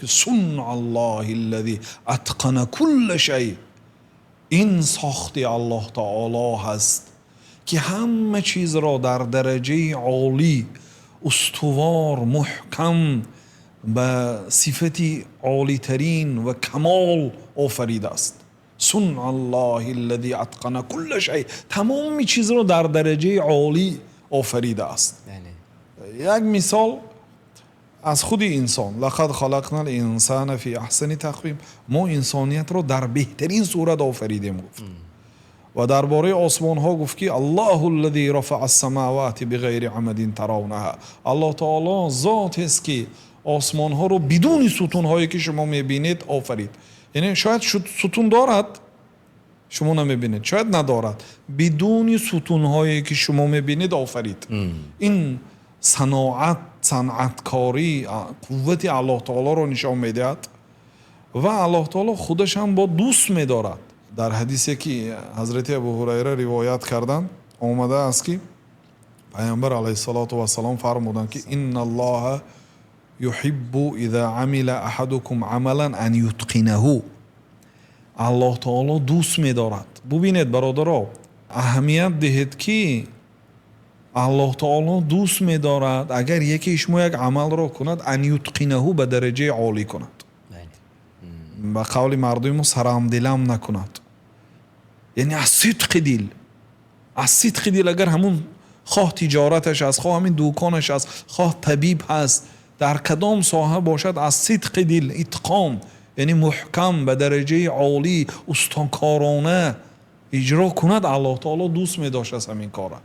که صنع الله الذی اتقن کل شیء، این ساخت الله تعالی هست که همه چیز را در درجه عالی استوار محکم به صفتی عالی ترین و کمال آفریده است. صنع الله الذی اتقن کل شیء، تمام چیز را در درجه عالی آفریده است. یک مثال از خود انسان، لقد خلقنا الانسان فی احسن تقویم، ما انسانیت را در بهترین صورت آفریدیم گفت. و درباره آسمان ها گفت که الله الذی رفع السماوات بغیر عمد ترونها، الله تعالی ذات است که آسمان ها رو بدون ستون هایی که شما میبینید آفرید. یعنی شاید ستون دارد شما نمیبینید، شاید ندارد، بدون ستون هایی که شما میبینید آفرید. این صنعتکاری قوت الله تعالی رو نشان میدهد و الله تعالی خودش هم با دوست میدارد. در حدیثی که حضرت ابو هریره روایت کردند آمده است که پیامبر علیه السلام فرمودند که ان الله یحب اذا عمل احدکم عملا ان یتقنه، الله تعالی دوست می‌دارد. ببینید برادرها، اهمیت دهید که الله تعالی دوست می‌دارد اگر یکی شما یک عمل را کند ان یتقنه، به درجه عالی کند، به قول مردم ما سرام دلم نکند. یعنی از صدق دل اگر همون خواه تجارتش است، خواه همین دوکانش است، خواه طبیب هست، در کدام ساحه باشد، از صدق دل اتقان یعنی محکم به درجه عالی استانکارانه اجرا کند، الله تعالی دوست می داشت از همین کاره.